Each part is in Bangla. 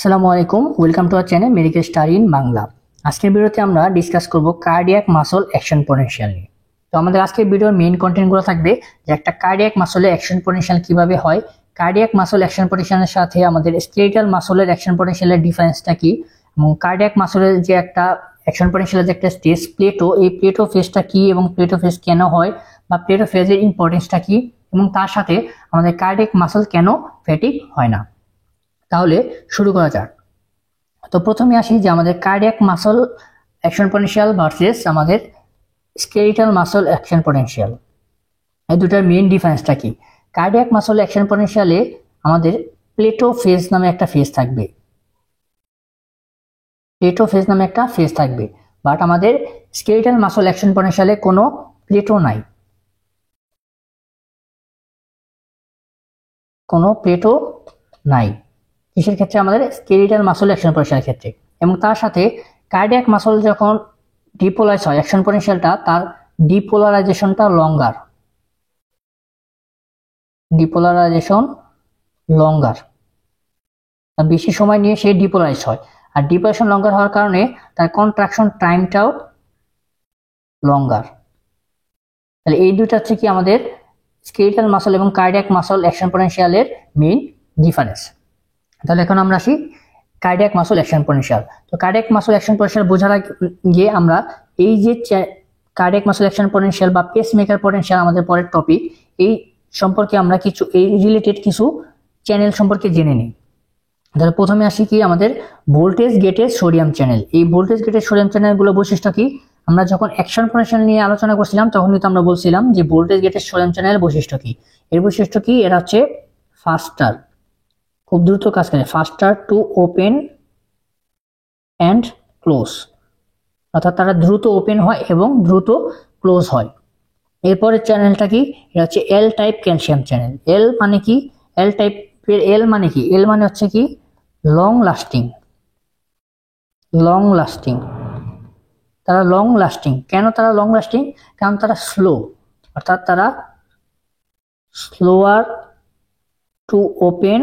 আসসালামু আলাইকুম, welcome to our channel medical study in Bangla. আজকের ভিডিওতে আমরা ডিসকাস করব কার্ডিয়াক মাসল অ্যাকশন পটেনশিয়াল নিয়ে। তো আমাদের আজকের ভিডিওর মেইন কন্টেন্টগুলো থাকবে যে একটা কার্ডিয়াক মাসলের অ্যাকশন পটেনশিয়াল কিভাবে হয়, কার্ডিয়াক মাসল অ্যাকশন পটেনশিয়ালের সাথে আমাদের স্কেলেটাল মাসলের অ্যাকশন পটেনশিয়ালের ডিফারেন্সটা কি, এবং কার্ডিয়াক মাসলের যে একটা অ্যাকশন পটেনশিয়ালের যে একটা স্টেজ প্লেটো, এই প্লেটো ফেজটা কি এবং প্লেটো ফেজ কেন হয় বা প্লেটো ফেজের ইম্পর্টেন্সটা কি, এবং তার সাথে আমাদের কার্ডিয়াক মাসল কেন ফ্যাটিক হয় না। তাহলে শুরু করা যাক। তো প্রথমে আসি যে আমাদের cardiac muscle action potential versus আমাদের স্কেলিটাল মাসল অ্যাকশন পটেনশিয়াল, এই দুটার মেইন ডিফারেন্সটা কি। কার্ডিয়াক মাসল অ্যাকশন পটেনশিয়ালে আমাদের প্লেটো ফেজ নামে একটা ফেজ থাকবে, প্লেটো ফেজ নামে একটা ফেজ থাকবে, বাট আমাদের স্কেলিটাল মাসল অ্যাকশন পটেনশিয়ালে কোনো প্লেটো নাই, কোনো প্লেটো নাই। কিসের ক্ষেত্রে? আমাদের স্কেলিটাল মাসল অ্যাকশন পটেনশিয়ালের ক্ষেত্রে। এবং তার সাথে কার্ডিয়াক মাসল যখন ডিপোলারাইজ হয়, অ্যাকশন পটেনশিয়ালটা তার ডিপোলারাইজেশনটা লঙ্গার, ডিপোলারাইজেশন লঙ্গার, বেশি সময় নিয়ে সে ডিপোলারাইজ হয়। আর ডিপোলারাইজেশন লঙ্গার হওয়ার কারণে তার কন্ট্রাকশন টাইমটাও লঙ্গার। তাহলে এই দুটো হচ্ছে কি আমাদের স্কেলিটাল মাসল এবং কার্ডিয়াক মাসল অ্যাকশন পটেনশিয়ালের মেইন ডিফারেন্স। তাহলে এখন আমরা আসি কার্ডিয়াক মাসল অ্যাকশন পটেনশিয়াল। তো কার্ডিয়াক মাসল অ্যাকশন পটেনশিয়াল বোঝার আগে আমরা এই যে কার্ডিয়াক মাসল অ্যাকশন পটেনশিয়াল বা পেস মেকার পটেনশিয়াল আমাদের পরের টপিক, এই সম্পর্কে আমরা কিছু এই রিলেটেড কিছু চ্যানেল সম্পর্কে জেনে নিই। তাহলে প্রথমে আসি কি আমাদের ভোল্টেজ গেটেড সোডিয়াম চ্যানেল। এই ভোল্টেজ গেটেড সোডিয়াম চ্যানেলগুলো বৈশিষ্ট্য কি? আমরা যখন অ্যাকশন পটেনশিয়াল নিয়ে আলোচনা করছিলাম তখন কিন্তু আমরা বলছিলাম যে ভোল্টেজ গেটেড সোডিয়াম চ্যানেলের বৈশিষ্ট্য কি। এর বৈশিষ্ট্য কি? এরা হচ্ছে ফাস্টার, খুব দ্রুত কাজ করে, ফাস্টার টু ওপেন অ্যান্ড ক্লোজ, অর্থাৎ তারা দ্রুত ওপেন হয় এবং দ্রুত ক্লোজ হয়। এরপরের চ্যানেলটা কি? এটা হচ্ছে এল টাইপ ক্যালসিয়াম চ্যানেল। এল মানে কি? এল টাইপের এল মানে কি? এল মানে হচ্ছে কি লং লাস্টিং, লং লাস্টিং। তারা লং লাস্টিং। কেন তারা লং লাস্টিং? কারণ তারা স্লো, অর্থাৎ তারা slower to open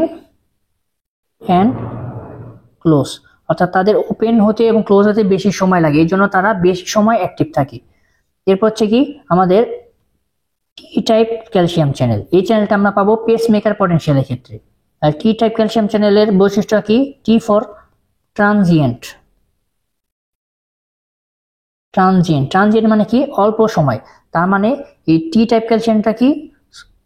and close, অর্থাৎ তাদের ওপেন হতে এবং ক্লোজ হতে বেশি সময় লাগে, এই জন্য তারা বেশি সময় অ্যাক্টিভ থাকে। এরপর হচ্ছে কি আমাদের টি টাইপ ক্যালসিয়াম চ্যানেল। এই চ্যানেলটা আমরা পাবো পেস মেকার পটেনশিয়ালের ক্ষেত্রে। আর টি টাইপ ক্যালসিয়াম চ্যানেলের বৈশিষ্ট্য কি? T for transient, transient, transient মানে কি অল্প সময়। তার মানে এই টি টাইপ ক্যালসিয়ামটা কি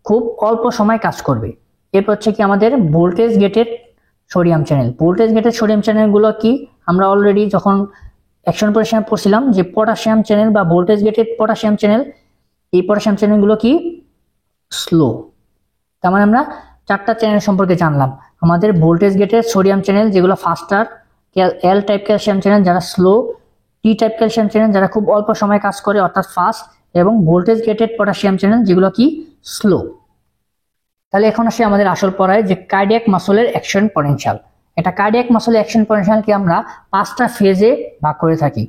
খুব অল্প সময় কাজ করবে। এরপর হচ্ছে কি আমাদের voltage gated sodium channel. Voltage gated sodium চ্যানেলগুলো কি আমরা অলরেডি যখন অ্যাকশন পটেনশিয়াল পড়ছিলাম যে পটাশিয়াম চ্যানেল বা ভোল্টেজ গেটেড পটাশিয়াম চ্যানেল, এই পটাশিয়াম চ্যানেলগুলো কি স্লো। তার মানে আমরা চারটা চ্যানেল সম্পর্কে জানলাম। আমাদের ভোল্টেজ গেটেড সোডিয়াম চ্যানেল যেগুলো faster, L type calcium channel যারা slow, T type calcium channel যারা খুব অল্প সময় কাজ করে অর্থাৎ ফাস্ট, এবং ভোল্টেজ গেটেড পটাশিয়াম চ্যানেল যেগুলো কি স্লো। তাহলে এখন আসে আমাদের আসল পড়ায় যে কার্ডিয়াক মাসলের অ্যাকশন পটেনশিয়াল। এটা কার্ডিয়াক মাসলের অ্যাকশন পটেনশিয়ালকে আমরা 5টা ফেজে ভাগ করে থাকি।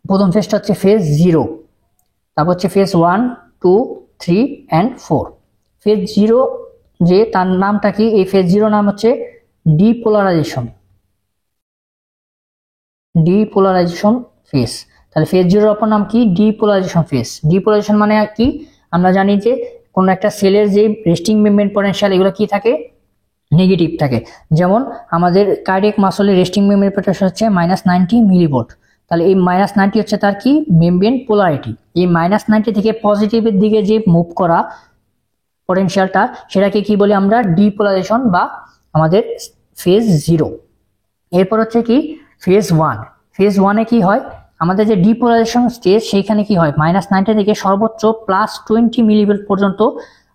প্রথম ফেজটা হচ্ছে ফেজ 0, তারপর হচ্ছে ফেজ 1, 2, 3 অ্যান্ড 4। ফেজ 0 যে তার নামটা কি? এই ফেজ 0 নাম হচ্ছে ডিপোলারাইজেশন, ডিপোলারাইজেশন ফেজ। তাহলে ফেজ 0 অপর নাম কি? Depolarisation phase. ডিপোলারাইজেশন মানে কি? আমরা জানি যে কোন একটা সেলের যে রেস্টিং মেমব্রেন পটেনশিয়াল এগুলো কি থাকে? নেগেটিভ থাকে। যেমন আমাদের কার্ডিয়াক মাসলের রেস্টিং মেমব্রেন পটেনশিয়াল হচ্ছে -90 মিলিভোল্ট। তাহলে এই -90 হচ্ছে তার কি মেমব্রেন পোলারিটি। এই -90 থেকে পজিটিভের দিকে যে মুভ করা পটেনশিয়ালটা সেটাকে কি বলি আমরা? ডিপোলারাইজেশন বা আমাদের ফেজ 0। এরপর হচ্ছে কি ফেজ 1। ফেজ 1-এ কি হয়? আমাদের যে ডিপোলারাইজেশন স্টেজ সেইখানে কি হয় -90 থেকে সর্বোচ্চ +20 মিলিভোল্ট পর্যন্ত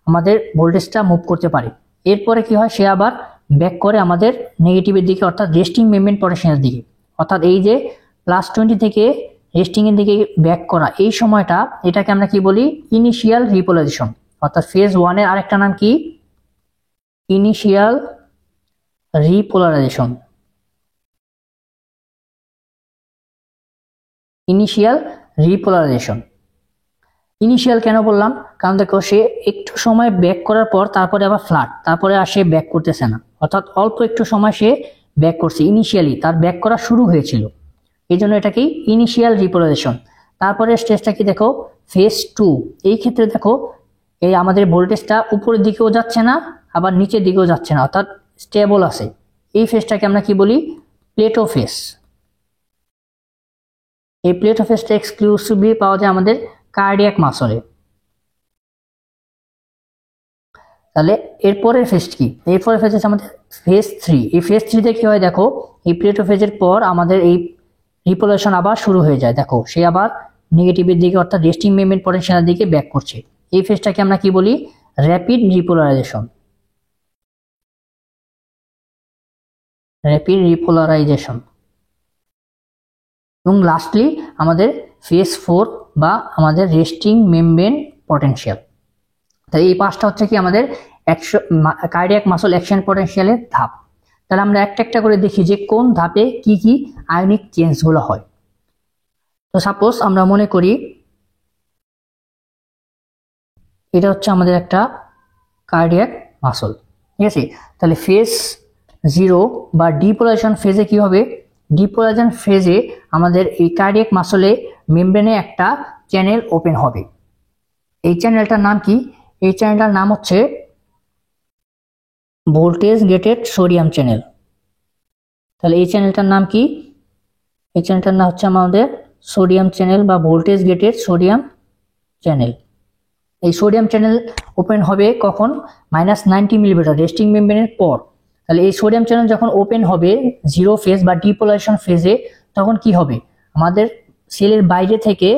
আমাদের ভোল্টেজটা মুভ করতে পারে। এরপরে কি হয়? সে আবার ব্যাক করে আমাদের নেগেটিভের দিকে, অর্থাৎ রেস্টিং মেমব্রেন পটেনশিয়ালের দিকে। অর্থাৎ এই যে +20 থেকে রেস্টিং এর দিকে ব্যাক করা এই সময়টা, এটাকে আমরা কি বলি? Initial repolarisation. অর্থাৎ ফেজ 1-এর আরেকটা নাম কি? Initial repolarisation. Initial repolarisation. Initial কেন বললাম? কারণ দেখো সে একটু সময় ব্যাক করার পর তারপরে আবার ফ্ল্যাট, তারপরে আর সে ব্যাক করতেছে না, অর্থাৎ অল্প একটু সময় সে ব্যাক করছে, ইনিশিয়ালি তার ব্যাক করা শুরু হয়েছিল, এই জন্য এটা কি ইনিশিয়াল রিপোলারাইজেশন। তারপরে স্টেজটা কি দেখো, ফেজ 2। এই ক্ষেত্রে দেখো এই আমাদের ভোল্টেজটা উপরের দিকেও যাচ্ছে না আবার নিচের দিকেও যাচ্ছে না, অর্থাৎ স্টেবল আছে। এই ফেজটাকে আমরা কি বলি, প্লেটো ফেজ। এই প্লেটো ফেজটা এক্সক্লুসিভলি পাওয়া যায় আমাদের কার্ডিয়াক মাসলে। তাহলে এরপরের ফেজ কি, এরপরের ফেজ হচ্ছে আমাদের ফেজ 3। এই ফেজ 3তে কি হয় দেখো, এই প্লেটো ফেজের পর আমাদের এই রিপোলারেশন আবার শুরু হয়ে যায়। দেখো সে আবার নেগেটিভের দিকে অর্থাৎ রেস্টিং মেমব্রেন পটেনশিয়ালের দিকে ব্যাক করছে। এই ফেজটাকে আমরা কি বলি, র্যাপিড রিপোলারাইজেশন। Rapid repolarisation. এবং লাস্টলি আমাদের ফেজ 4 বা আমাদের রেস্টিং মেমব্রেন পটেনশিয়াল। তাই এই পাঁচটা হচ্ছে কি আমাদের কার্ডিয়াক মাসল অ্যাকশন পটেনশিয়ালের ধাপ। তাহলে আমরা একটা একটা করে দেখি যে কোন ধাপে কি কি আয়নিক চেঞ্জগুলো হয়। তো সাপোজ আমরা মনে করি এটা হচ্ছে আমাদের একটা কার্ডিয়াক মাসল, ঠিক আছে। তাহলে ফেজ 0 বা ডিপোলারাইজেশন ফেজে কি হবে, ডিপোলারাইজেশন ফেজে আমাদের এই কার্ডিয়াক মাসলে মেমব্রেনে একটা চ্যানেল ওপেন হবে। এই চ্যানেলটার নাম কি, এই চ্যানেলটার নাম হচ্ছে ভোল্টেজ গেটেড সোডিয়াম চ্যানেল। তাহলে এই চ্যানেলটার নাম কি, এই চ্যানেলটার নাম হচ্ছে আমাদের সোডিয়াম চ্যানেল বা ভোল্টেজ গেটেড সোডিয়াম চ্যানেল। এই সোডিয়াম চ্যানেল ওপেন হবে কখন, -90 মিলিমিটার রেস্টিং মেমব্রেনের পর। তাহলে এই সোডিয়াম চ্যানেল যখন ওপেন হবে 0 ফেজ বা ডিপোলারাইজেশন ফেজে, তখন কি হবে, আমাদের সেলের বাইরে থেকে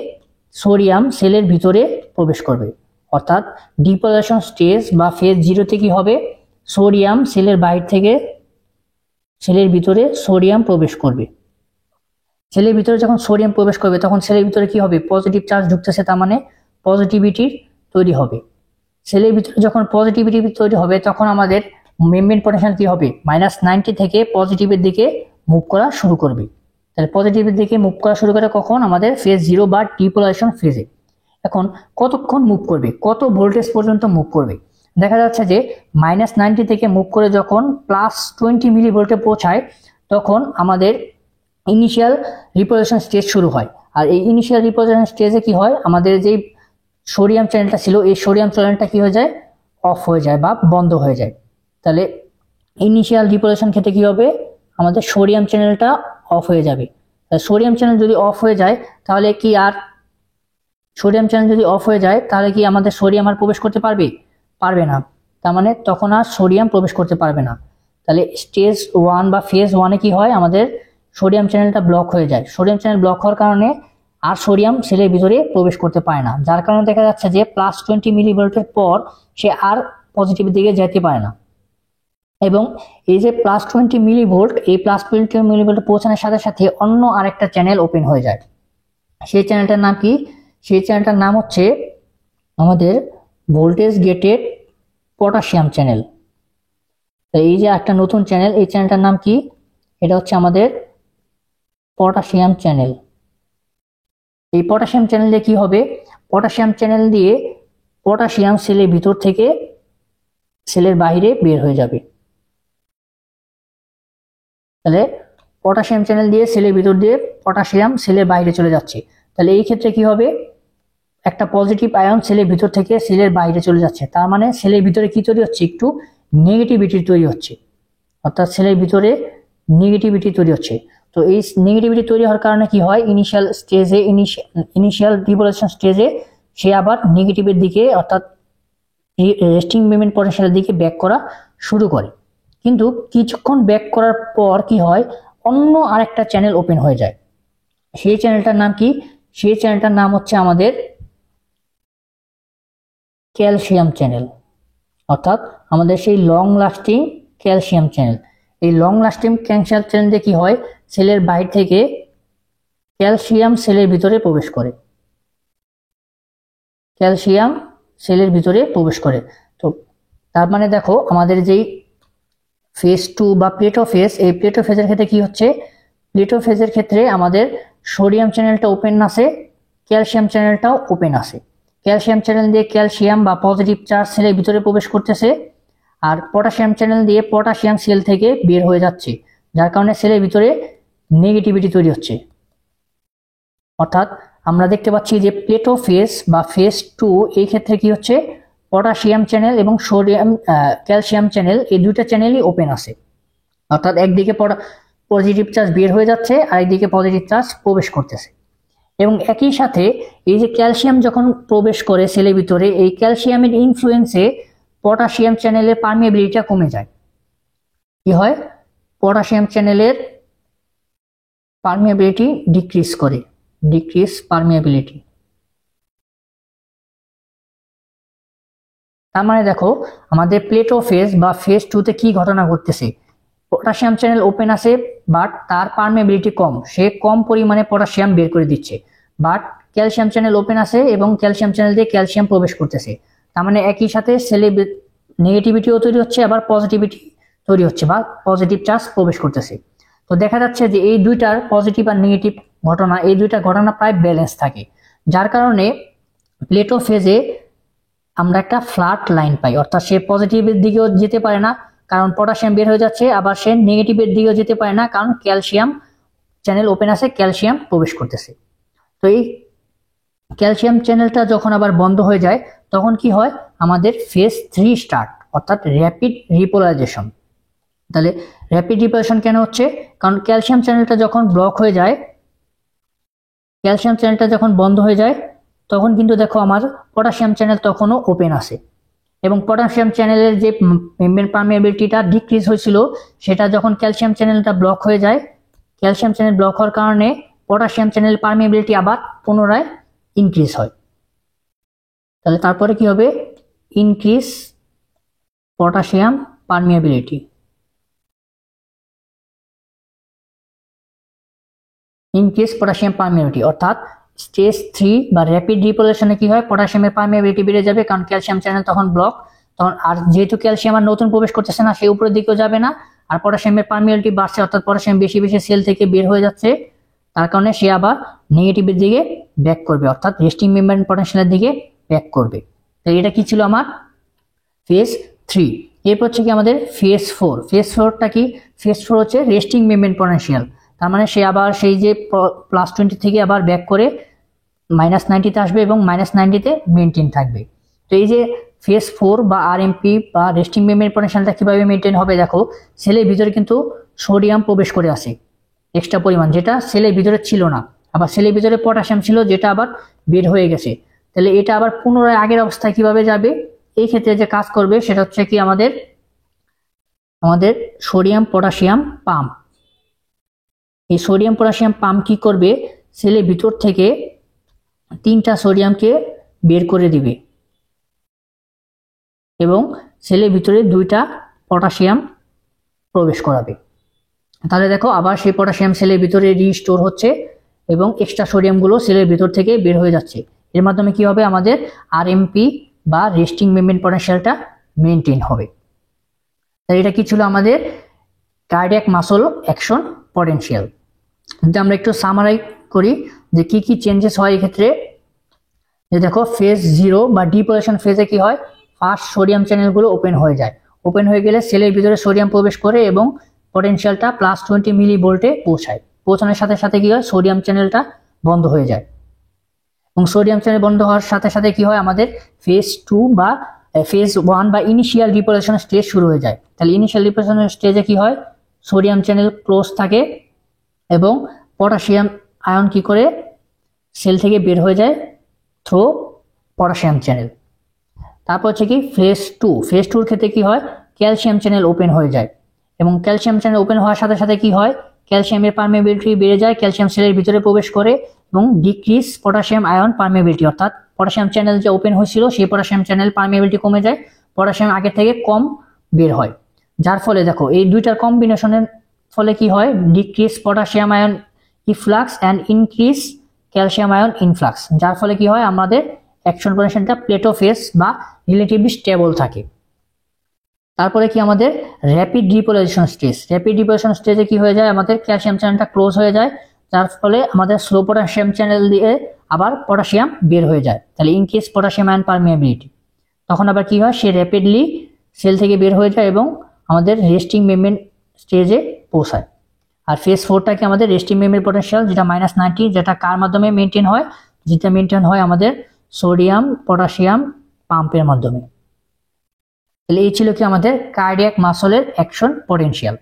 সোডিয়াম সেলের ভিতরে প্রবেশ করবে। অর্থাৎ ডিপোলারাইজেশন স্টেজ বা ফেজ 0তে কি হবে, সোডিয়াম সেলের বাইরে থেকে সেলের ভিতরে সোডিয়াম প্রবেশ করবে। সেলের ভিতরে যখন সোডিয়াম প্রবেশ করবে তখন সেলের ভিতরে কি হবে, পজিটিভ চার্জ ঢুকতেছে, তার মানে পজিটিভিটি তৈরি হবে। সেলের ভিতরে যখন পজিটিভিটি তৈরি হবে তখন আমাদের মেমব্রেন পটেনশিয়াল কি হবে, -90 থেকে পজিটিভের দিকে মুভ করা শুরু করবে। তাহলে পজিটিভের দিকে মুভ করা শুরু করে কখন, আমাদের ফেজ 0 বা ডিপোলারাইজেশন ফেজে। এখন কতক্ষণ মুভ করবে, কত ভোল্টেজ পর্যন্ত মুভ করবে, দেখা যাচ্ছে যে -90 থেকে মুভ করে যখন +20 মিলিভোল্টে পৌঁছায় তখন আমাদের ইনিশিয়াল রিপোলারাইজেশন স্টেজ শুরু হয়। আর এই ইনিশিয়াল রিপোলারাইজেশন স্টেজে কি হয়, আমাদের যে সোডিয়াম চ্যানেলটা ছিল এই সোডিয়াম চ্যানেলটা কি হয়ে যায়, অফ হয়ে যায় বা বন্ধ হয়ে যায়। তাহলে ইনিশিয়াল রিপোলারেশন ক্ষেত্রে কি হবে, আমাদের সোডিয়াম চ্যানেলটা অফ হয়ে যাবে। সোডিয়াম চ্যানেল যদি অফ হয়ে যায় তাহলে কি আর সোডিয়াম চ্যানেল যদি অফ হয়ে যায় তাহলে কি আমাদের সোডিয়াম আর প্রবেশ করতে পারবে, পারবে না। তার মানে তখন আর সোডিয়াম প্রবেশ করতে পারবে না। তাহলে স্টেজ 1 বা ফেজ 1-এ কি হয়, আমাদের সোডিয়াম চ্যানেলটা ব্লক হয়ে যায়। সোডিয়াম চ্যানেল ব্লক হওয়ার কারণে আর সোডিয়াম সেলের ভিতরে প্রবেশ করতে পারে না, যার কারণে দেখা যাচ্ছে যে +20 মিলিভোল্টের পর সে আর পজিটিভের দিকে যেতে পারে না। এবং এই যে +20 মিলিভোল্ট, এই +20 মিলিভোল্ট পৌঁছানোর সাথে সাথে অন্য আরেকটা চ্যানেল ওপেন হয়ে যায়। সেই চ্যানেলটার নাম কি, সেই চ্যানেলটার নাম হচ্ছে আমাদের ভোল্টেজ গেটেড পটাশিয়াম চ্যানেল। এই যে একটা নতুন চ্যানেল, এই চ্যানেলটার নাম কি, এটা হচ্ছে আমাদের পটাশিয়াম চ্যানেল। এই পটাশিয়াম চ্যানেল দিয়ে কি হবে, পটাশিয়াম চ্যানেল দিয়ে পটাশিয়াম সেলের ভিতর থেকে সেলের বাইরে বের হয়ে যাবে। তাহলে পটাশিয়াম চ্যানেল দিয়ে সেলের ভিতর দিয়ে পটাশিয়াম সেলের বাইরে চলে যাচ্ছে। তাহলে এই ক্ষেত্রে কি হবে, একটা পজিটিভ আয়ন সেলের ভিতর থেকে সেলের বাইরে চলে যাচ্ছে, তার মানে সেলের ভিতরে কি তৈরি হচ্ছে, একটু নেগেটিভিটি তৈরি হচ্ছে, অর্থাৎ সেলের ভিতরে নেগেটিভিটি তৈরি হচ্ছে। তো এই নেগেটিভিটি তৈরি হওয়ার কারণে কি হয়, ইনিশিয়াল স্টেজে ইনিশিয়াল ডিপোলারাইজেশন স্টেজে সে আবার নেগেটিভের দিকে অর্থাৎ রেস্টিং মেমব্রেন পটেনশিয়ালের দিকে ব্যাক করা শুরু করে। কিন্তু কিছুক্ষণ ব্যাক করার পর কি হয়, অন্য আরেকটা চ্যানেল ওপেন হয়ে যায়। সেই চ্যানেলটার নাম কি, সেই চ্যানেলটার নাম হচ্ছে আমাদের ক্যালসিয়াম চ্যানেল, অর্থাৎ আমাদের সেই লং লাস্টিং ক্যালসিয়াম চ্যানেল। এই লং লাস্টিং ক্যালসিয়াম চ্যানেল দিয়ে কি হয়, সেলের বাইরে থেকে ক্যালসিয়াম সেলের ভিতরে প্রবেশ করে, ক্যালসিয়াম সেলের ভিতরে প্রবেশ করে। তো তার মানে দেখো আমাদের যেই ফেজ 2 বা প্লেটো ফেজ, এই প্লেটো ফেজের ক্ষেত্রে কি হচ্ছে, প্লেটো ফেজের ক্ষেত্রে আমাদের সোডিয়াম চ্যানেলটা ওপেন আছে, ক্যালসিয়াম চ্যানেলটাও ওপেন আছে। ক্যালসিয়াম চ্যানেল দিয়ে ক্যালসিয়াম বা পজিটিভ চার্জ সেলের ভিতরে প্রবেশ করতেছে, আর পটাশিয়াম চ্যানেল দিয়ে পটাশিয়াম সেল থেকে বের হয়ে যাচ্ছে, যার কারণে সেলের ভিতরে নেগেটিভিটি তৈরি হচ্ছে। অর্থাৎ আমরা দেখতে পাচ্ছি যে প্লেটো ফেজ বা ফেজ 2 এই ক্ষেত্রে কি হচ্ছে, পটাশিয়াম চ্যানেল এবং সোডিয়াম ক্যালসিয়াম চ্যানেল এই দুইটা চ্যানেলই ওপেন আছে। অর্থাৎ একদিকে পজিটিভ চার্জ বের হয়ে যাচ্ছে আর একদিকে পজিটিভ চার্জ প্রবেশ করতেছে। এবং একই সাথে এই যে ক্যালসিয়াম যখন প্রবেশ করে সেলের ভিতরে, এই ক্যালসিয়ামের ইনফ্লুয়েন্সে পটাশিয়াম চ্যানেলের পারমিয়াবিলিটিটা কমে যায়। কি হয়, পটাশিয়াম চ্যানেলের পারমিয়াবিলিটি ডিক্রিজ করে, ডিক্রিজ পারমিয়াবিলিটি। তার মানে দেখো আমাদের প্লেটো ফেজ বা ফেজ 2 তে কি ঘটনা ঘটতেছে, পটাশিয়াম চ্যানেল ওপেন আছে বাট তার পারমিয়াবিলিটি কম, সে কম পরিমাণে পটাশিয়াম বের করে দিচ্ছে। বাট ক্যালসিয়াম চ্যানেল ওপেন আছে এবং ক্যালসিয়াম চ্যানেল দিয়ে ক্যালসিয়াম প্রবেশ করতেছে। তার মানে একই সাথে সেলে নেগেটিভিটিও তৈরি হচ্ছে আবার পজিটিভিটি তৈরি হচ্ছে বা পজিটিভ চার্জ প্রবেশ করতেছে। তো দেখা যাচ্ছে যে এই দুইটার পজিটিভ আর নেগেটিভ ঘটনা, এই দুইটা ঘটনা প্রায় ব্যালেন্স থাকে, যার কারণে প্লেটো ফেজে আমরা একটা ফ্ল্যাট লাইন পাই। অর্থাৎ সে পজিটিভের দিকেও যেতে পারে না কারণ পটাশিয়াম বের হয়ে যাচ্ছে, আবার সে নেগেটিভের দিকেও যেতে পারে না কারণ ক্যালসিয়াম চ্যানেল ওপেন আছে, ক্যালসিয়াম প্রবেশ করতেছে। তো এই ক্যালসিয়াম চ্যানেলটা যখন আবার বন্ধ হয়ে যায় তখন কি হয়, আমাদের ফেজ 3 স্টার্ট, অর্থাৎ র্যাপিড রিপোলারাইজেশন। তাহলে র্যাপিড রিপোলারাইজেশন কেন হচ্ছে, কারণ ক্যালসিয়াম চ্যানেলটা যখন ব্লক হয়ে যায়, ক্যালসিয়াম চ্যানেলটা যখন বন্ধ হয়ে যায় তখন কিন্তু দেখো আমার পটাশিয়াম চ্যানেল তখনও ওপেন আছে এবং পটাশিয়াম চ্যানেলের যে মেমব্রেন পারমিয়াবিলিটিটা ডিক্রিজ হয়েছিল সেটা যখন ক্যালসিয়াম চ্যানেলটা ব্লক হয়ে যায়, ক্যালসিয়াম চ্যানেল ব্লক হওয়ার কারণে পটাশিয়াম চ্যানেল পারমিয়াবিলিটি আবার পুনরায় ইনক্রিজ হয়। তাহলে তারপরে কি হবে, increase potassium permeability, increase potassium permeability. অর্থাৎ স্টেজ 3 বা র্যাপিড রিপোলারাইজেশনে কি হয়, পটাশিয়ামের পারমিয়াবিলিটি বেড়ে যাবে কারণ ক্যালসিয়াম চ্যানেল তখন ব্লক, তখন আর যেহেতু ক্যালসিয়াম আর নতুন প্রবেশ করতেছে না, সে উপরের দিকেও যাবে না, আর পটাশিয়ামের পারমিয়াবিলিটি বাড়ছে অর্থাৎ পটাশিয়াম বেশি বেশি সেল থেকে বের হয়ে যাচ্ছে, তার কারণে সে আবার নেগেটিভের দিকে ব্যাক করবে, অর্থাৎ রেস্টিং মেমব্রেন পটেনশিয়ালের দিকে ব্যাক করবে। তো এটা কি ছিল আমার ফেজ 3। এরপর হচ্ছে কি আমাদের ফেজ 4। ফেজ 4টা কি, ফেজ 4 হচ্ছে রেস্টিং মেমব্রেন পটেনশিয়াল। তার মানে সে আবার সেই যে +20 থেকে আবার ব্যাক করে -90-তে আসবে এবং -90-তে মেনটেন থাকবে। তো এই যে ফেজ 4 বা আরএমপি বা রেস্টিং মেমব্রেন পটেনশিয়ালটা কিভাবে মেনটেন হবে, দেখো সেলের ভিতরে কিন্তু সোডিয়াম প্রবেশ করে আসে এক্সট্রা পরিমাণ, যেটা সেলের ভিতরে ছিল না, আবার সেলের ভিতরে পটাশিয়াম ছিল যেটা আবার বের হয়ে গেছে। তাহলে এটা আবার পুনরায় আগের অবস্থায় কিভাবে যাবে, এই ক্ষেত্রে যে কাজ করবে সেটা হচ্ছে কি আমাদের সোডিয়াম পটাশিয়াম পাম্প। এই সোডিয়াম পটাশিয়াম পাম্প কি করবে, সেলের ভিতর থেকে 3টা সোডিয়ামকে বের করে দিবে এবং সেলের ভিতরে 2টা পটাশিয়াম প্রবেশ করাবে। তাহলে দেখো আবার সেই পটাশিয়াম সেলের ভিতরে রিস্টোর হচ্ছে এবং এক্সট্রা সোডিয়ামগুলো সেলের ভিতর থেকে বের হয়ে যাচ্ছে। এর মাধ্যমে কি হবে, আমাদের আরএমপি বা রেস্টিং মেমব্রেন পটেনশিয়ালটা মেনটেন হবে। তাই এটা কি ছিল আমাদের কার্ডিয়াক মাসল অ্যাকশন পটেনশিয়াল। যদি আমরা একটু সামারাইজ করি যে কি কি চেঞ্জেস হয় এক্ষেত্রে, যে দেখো ফেজ 0 বা ডিপোলেশন ফেজে কি হয়, ফার্স্ট সোডিয়াম চ্যানেলগুলো ওপেন হয়ে যায়, ওপেন হয়ে গেলে সেলের ভিতরে সোডিয়াম প্রবেশ করে এবং পটেনশিয়ালটা +20 মিলিভোল্টে পৌঁছানোর সাথে সাথে কি হয়, সোডিয়াম চ্যানেলটা বন্ধ হয়ে যায় এবং সোডিয়াম চ্যানেল বন্ধ হওয়ার সাথে সাথে কি হয়, আমাদের ফেজ 2 বা ফেজ 1 বা ইনিশিয়াল ডিপোলেশন স্টেজ শুরু হয়ে যায়। তাহলে ইনিশিয়াল ডিপোলেশন স্টেজে কি হয়, সোডিয়াম চ্যানেল ক্লোজ থাকে এবং পটাশিয়াম আয়ন কি করে সেল থেকে বের হয়ে যায় থ্রু পটাশিয়াম চ্যানেল। তারপর হচ্ছে কি ফেজ 2। ফেজ 2 এর ক্ষেত্রে কি হয়, ক্যালসিয়াম চ্যানেল ওপেন হয়ে যায় এবং ক্যালসিয়াম চ্যানেল ওপেন হওয়ার সাথে সাথে কি হয়, ক্যালসিয়ামের পারমিয়াবিলিটি বেড়ে যায়, ক্যালসিয়াম সেলের ভিতরে প্রবেশ করে এবং ডিক্রিজ পটাশিয়াম আয়ন পারমিয়াবিলিটি। অর্থাৎ পটাশিয়াম চ্যানেল যে ওপেন হয়েছিল সেই পটাশিয়াম চ্যানেল পারমিয়াবিলিটি কমে যায়, পটাশিয়াম আগের থেকে কম বের হয়, যার ফলে দেখো এই দুইটার কম্বিনেশনের ফলে কি হয়, decrease potassium ion efflux and increase calcium ion influx, যার ফলে কি হয়, আমাদের অ্যাকশন পটেনশিয়ালটা প্লেটো ফেজ বা রিলেটিভলি স্টেবল থাকে। তারপরে কি আমাদের rapid depolarisation stage. Rapid depolarisation স্টেজে কি হয়ে যায়, আমাদের ক্যালসিয়াম চ্যানেলটা ক্লোজ হয়ে যায়, যার ফলে আমাদের স্লো পটাশিয়াম চ্যানেল দিয়ে আবার পটাশিয়াম বের হয়ে যায়। তাহলে ইনক্রিজ পটাশিয়াম আয়ন পারমিয়াবিলিটি, তখন আবার কি হয়, সে র্যাপিডলি সেল থেকে বের হয়ে যায় এবং আমাদের রেস্টিং মেমব্রেন স্টেজে পৌঁছায়। আর ফেজ 4টা কি আমাদের রেস্টিং মেমরি পটেনশিয়াল, যেটা -90, যেটা কার মাধ্যমে মেনটেন হয়, যেটা মেনটেন হয় আমাদের সোডিয়াম পটাশিয়াম পাম্পের মাধ্যমে। তাহলে এই ছিল কি আমাদের কার্ডিয়াক মাসলের অ্যাকশন পটেনশিয়াল।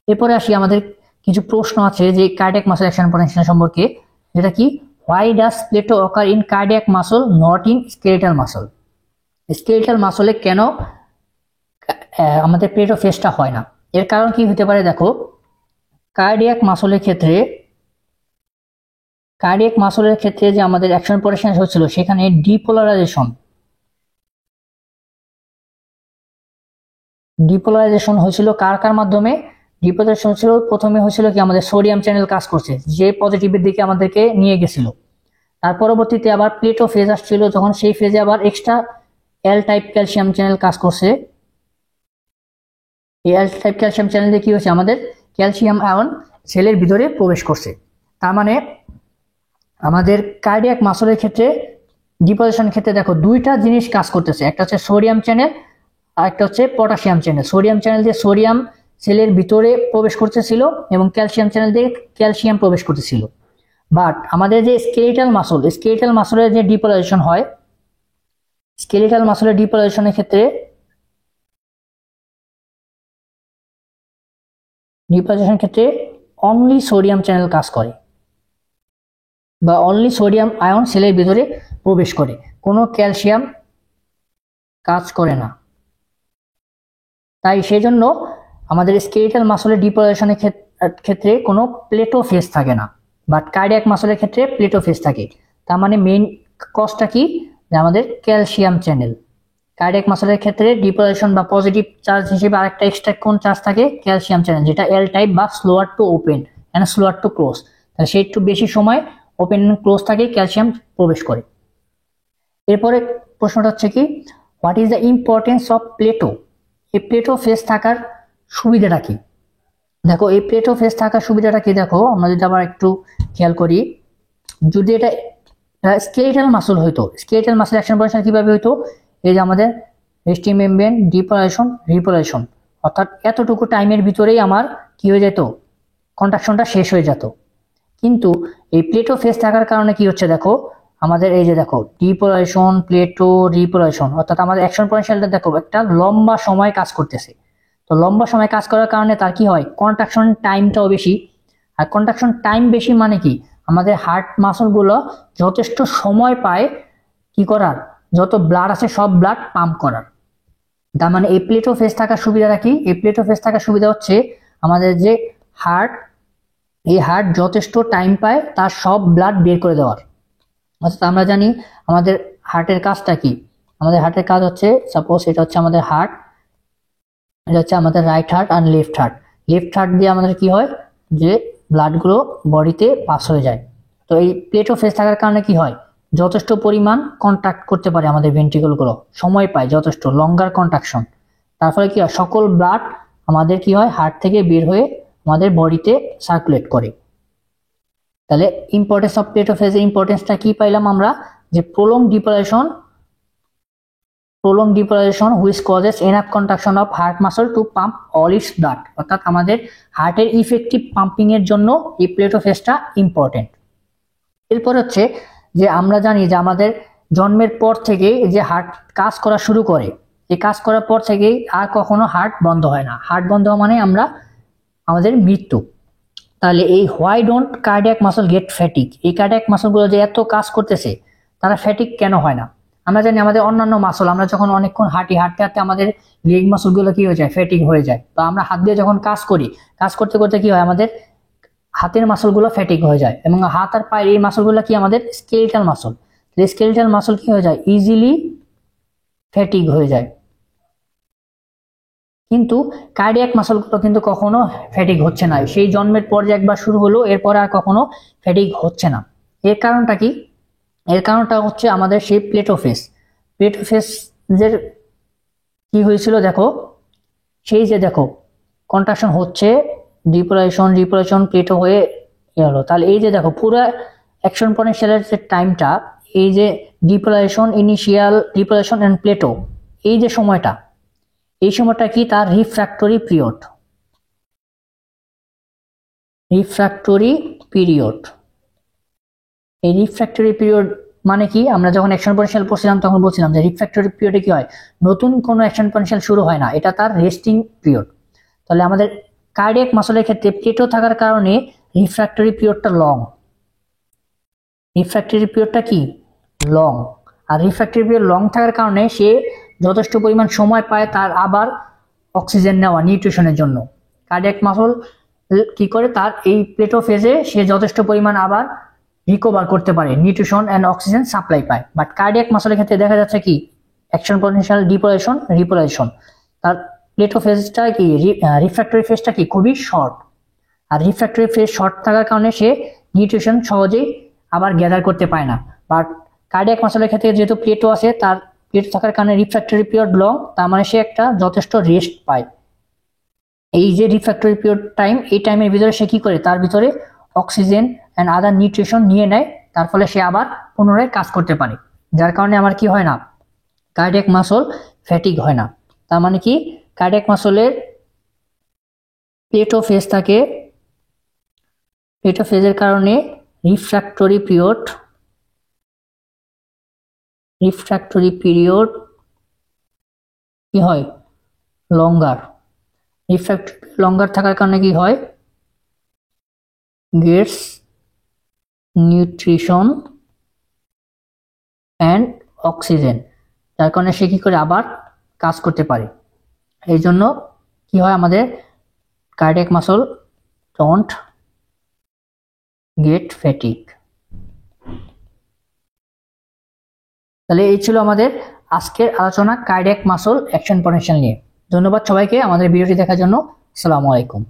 এরপরে আসি, আমাদের কিছু প্রশ্ন আছে যে কার্ডিয়াক মাসল অ্যাকশন পটেনশিয়াল সম্পর্কে, যেটা কি why does plateau occur in cardiac muscle not in skeletal muscle. Skeletal মাসলে কেন আমাদের প্লেটো ফেসটা হয় না? এর কারণ কি হতে পারে? দেখো, কার্ডিয়াক মাসলের ক্ষেত্রে যে আমাদের অ্যাকশন পটেনশিয়াল হচ্ছিল, সেখানে ডিপোলারাইজেশন হয়েছিল কার মাধ্যমে? ডিপোলারাইজেশন হচ্ছিল, প্রথমে হয়েছিল কি আমাদের সোডিয়াম চ্যানেল কাজ করছে, যে পজিটিভের দিকে আমাদেরকে নিয়ে গেছিল। তার পরবর্তীতে আবার প্লেটো ফেজ আসছিল, যখন সেই ফেজে আবার এক্সট্রা এল টাইপ ক্যালসিয়াম চ্যানেল কাজ করছে। এই এল টাইপ ক্যালসিয়াম চ্যানেল দিয়ে কি হচ্ছে, আমাদের ক্যালসিয়াম আয়ন সেলের ভিতরে প্রবেশ করছে। তার মানে আমাদের কার্ডিয়াক মাসলের ক্ষেত্রে ডিপোজিশনের ক্ষেত্রে দেখো দুইটা জিনিস কাজ করতেছে, একটা হচ্ছে সোডিয়াম চ্যানেল আর একটা হচ্ছে পটাশিয়াম চ্যানেল। সোডিয়াম চ্যানেল দিয়ে সোডিয়াম সেলের ভিতরে প্রবেশ করতেছিল এবং ক্যালসিয়াম চ্যানেল দিয়ে ক্যালসিয়াম প্রবেশ করতেছিল। বাট আমাদের যে স্কেলেটাল মাসলের যে ডিপোলারাইজেশন হয়, স্কেলেটাল মাসলের ডিপোলারাইজেশনের ক্ষেত্রে অনলি সোডিয়াম চ্যানেল কাজ করে, বা অনলি সোডিয়াম আয়ন সেলের ভিতরে প্রবেশ করে, কোনো ক্যালসিয়াম কাজ করে না। তাই সেই জন্য আমাদের স্কেলেটাল মাসলের ডিপোলারাইজেশনের ক্ষেত্রে কোনো প্লেটো ফেজ থাকে না, বাট কার্ডিয়াক মাসলের ক্ষেত্রে প্লেটো ফেজ থাকে। তার মানে মেইন কজটা কি? যে আমাদের ক্যালসিয়াম চ্যানেল। কার্ডিয়াক মাসলের ক্ষেত্রে ডিপোলারাইজেশন বা পজিটিভ চার্জ হিসেবে আরেকটা এক্সট্রা কোন চার্জ থাকে? ক্যালসিয়াম চ্যানেল, যেটা এল টাইপ বা slower to open and slower to close. তাহলে সে একটু বেশি সময় ওপেন এন্ড ক্লোজ থাকে, ক্যালসিয়াম প্রবেশ করে। এরপরে প্রশ্নটা হচ্ছে কি, what is the importance of plateau? এই প্লেটো ফেজ থাকার সুবিধাটা কি? দেখো, এই প্লেটো ফেজ থাকার সুবিধাটা কি, দেখো আমরা যদি আবার একটু খেয়াল করি, যদি এটা স্কেলেটাল মাসল হইতো, স্কেলেটাল মাসল অ্যাকশন পটেনশিয়াল কিভাবে হইতো? এই যে আমাদের রেস্টিং মেমব্রেন, ডিপোলারাইজেশন, রিপোলারাইজেশন, অর্থাৎ এতটুকু টাইমের ভিতরেই আমার কি হয়ে যেত? কন্ট্রাকশনটা শেষ হয়ে যেত। কিন্তু এই প্লেটো ফেজ থাকার কারণে কি হচ্ছে, দেখো আমাদের এই যে দেখো ডিপোলারাইজেশন, প্লেটো, রিপোলারাইজেশন, অর্থাৎ আমাদের অ্যাকশন পটেনশিয়ালটা দেখো একটা লম্বা সময় কাজ করতেছে। তো লম্বা সময় কাজ করার কারণে তার কি হয়? কন্ট্রাকশন টাইমটাও বেশি। আর কন্ট্রাকশন টাইম বেশি মানে কি? আমাদের হার্ট মাসলগুলো যথেষ্ট সময় পায় কি করার? যত ব্লাড আছে সব ব্লাড পাম্প করার। তার মানে এই প্লেটো ফেজ থাকার সুবিধাটা কি? এই প্লেটো ফেজ থাকার সুবিধা হচ্ছে আমাদের যে হার্ট যথেষ্ট টাইম পায় তার সব ব্লাড বের করে দেওয়ার। অর্থাৎ আমরা জানি আমাদের হার্টের কাজটা কি? আমাদের হার্টের কাজ হচ্ছে, সাপোজ এটা হচ্ছে আমাদের হার্ট, এটা হচ্ছে আমাদের রাইট হার্ট আর লেফট হার্ট দিয়ে আমাদের কি হয়? যে ব্লাডগুলো বডিতে পাস হয়ে যায়। তো এই প্লেটো ফেজ থাকার কারণে কি হয়? যথেষ্ট পরিমাণ কন্ট্রাক্ট করতে পারে আমাদের ভেন্ট্রিকলগুলো, সময় পায় যথেষ্ট, লঙ্গার কন্ট্রাকশন। তার ফলে কি হয়? সকল ব্লাড আমাদের কি হয়? হার্ট থেকে বের হয়ে আমাদের বডিতে সার্কুলেট করে। তাহলে ইম্পর্টেন্স অফ প্লেটো ফেজের ইম্পর্টেন্সটা কি পাইলাম আমরা? যে prolong depolarisation which causes enough contraction of heart muscle to pump all its blood, অর্থাৎ আমাদের হার্টের ইফেক্টিভ পাম্পিং এর জন্য এই প্লেটো ফেজটা ইম্পর্টেন্ট। এরপর হচ্ছে যে আমরা জানি যে আমাদের জন্মের পর থেকে যে হার্ট কাজ করা শুরু করে, এই কাজ করার পর থেকেই আর কখনো হার্ট বন্ধ হয় না। হার্ট বন্ধ মানে আমাদের মৃত্যু। তাহলে এই why don't cardiac muscle get fatigue? এই কার্ডিয়াক মাসলগুলো যে এত কাজ করতেছে, তারা ফ্যাটিক কেন হয় না? আমরা জানি আমাদের অন্যান্য মাসল, আমরা যখন অনেকক্ষণ হাঁটতে হাঁটতে আমাদের লেগ মাসলগুলো কি হয়ে যায়? ফ্যাটিক হয়ে যায়। তো আমরা হাত দিয়ে যখন কাজ করি, কাজ করতে করতে কি হয়? আমাদের হাতের মাসলগুলো ফ্যাটিক হয়ে যায়, এবং হাত আর পায়ের এই মাসলগুলো কি আমাদের স্কেলেটাল মাসল। স্কেলেটাল মাসল কি হয়ে যায়? ইজিলি ফ্যাটিক হয়ে যায়। কিন্তু কার্ডিয়াক মাসলগুলো কিন্তু কখনো ফ্যাটিক হচ্ছে না। সেই জন্মের পর যে একবার শুরু হলো, এরপর আর কখনো ফ্যাটিক হচ্ছে না। এর কারণটা কি? এর কারণটা হচ্ছে আমাদের সেই প্লেটো ফেজের কি হয়েছিল? দেখো, সেই যে দেখো কন্ট্রাকশন হচ্ছে, ডিপোলারাইজেশন প্লেটো হয়ে হলো। তাহলে এই যে দেখো পুরো অ্যাকশন পটেনশিয়ালের যে টাইমটা, এই যে ইনিশিয়াল ডিপোলারাইজেশন এন্ড প্লেটো, এই যে সময়টা, এই সময়টা কি? তার রিফ্র্যাক্টরি পিরিয়ড। Refractory period. এই রিফ্র্যাক্টরি পিরিয়ড মানে কি, আমরা যখন অ্যাকশন পটেনশিয়াল পড়ছিলাম তখন বলছিলাম যে রিফ্র্যাক্টরি পিরিয়ডে কি হয়, নতুন কোনো অ্যাকশন পটেনশিয়াল শুরু হয় না, এটা তার রেস্টিং পিরিয়ড। তাহলে আমাদের কার্ডিয়াক মাসলের ক্ষেত্রে প্লেটো থাকার কারণে রিফ্র্যাক্টরি পিরিয়ডটা লং। রিফ্র্যাক্টরি পিরিয়ডটা কি লং, আর রিফ্র্যাক্টরি পিরিয়ড লং থাকার কারণে সে যথেষ্ট পরিমাণ সময় পায় তার আবার অক্সিজেন নেওয়া নিউট্রিশনের জন্য। কার্ডিয়াক মাসল কি করে, তার এই প্লেটো ফেজে সে যথেষ্ট পরিমাণ আবার রিকভার করতে পারে, নিউট্রিশন অ্যান্ড অক্সিজেন সাপ্লাই পায়। বাট কার্ডিয়াক মাসলের ক্ষেত্রে দেখা যাচ্ছে কি অ্যাকশন পটেনশিয়াল ডিপোলাইজেশন রিপোলাইজেশন, তার প্লেটো ফেজটা কি রিফ্র্যাক্টরি ফেজটা কি খুবই শর্ট, আর রিফ্র্যাক্টরি ফেজ শর্ট থাকার কারণে সে নিউট্রিশন সহজেই আবার গ্যাদার করতে পারে না। বাট কার্ডিয়াক মাসলের ক্ষেত্রে যেহেতু প্লেটো আছে, তার প্লেটো থাকার কারণে রিফ্র্যাক্টরি পিরিয়ড লং, তার মানে সে একটা যথেষ্ট রেস্ট পায়। এই যে রিফ্র্যাক্টরি পিরিয়ড টাইম, এই টাইমের ভিতরে সে কি করে, তার ভিতরে অক্সিজেন অ্যান্ড আদার নিউট্রিশন নিয়ে নেয়, তার ফলে সে আবার পুনরায় কাজ করতে পারে, যার কারণে আমার কি হয় না, কার্ডিয়াক মাসল ফ্যাটিক হয় না। তার মানে কি কার্ডিয়াক মাসলের প্লেটো ফেজ থাকে, প্লেটো ফেজের কারণে রিফ্র্যাক্টরি পিরিয়ড কি হয় লঙ্গার। রিফ্র্যাক্টরি লঙ্গার থাকার কারণে কি হয়, গেটস নিউট্রিশন অ্যান্ড অক্সিজেন, যার কারণে সে কি করে আবার কাজ করতে পারে। এই জন্য কি হয়, আমাদের cardiac muscle don't get fatigue. তাহলে এই ছিল আমাদের আজকের আলোচনা কার্ডিয়াক মাসল অ্যাকশন পটেনশিয়াল নিয়ে। ধন্যবাদ সবাইকে আমাদের ভিডিওটি দেখার জন্য। আসসালামু আলাইকুম।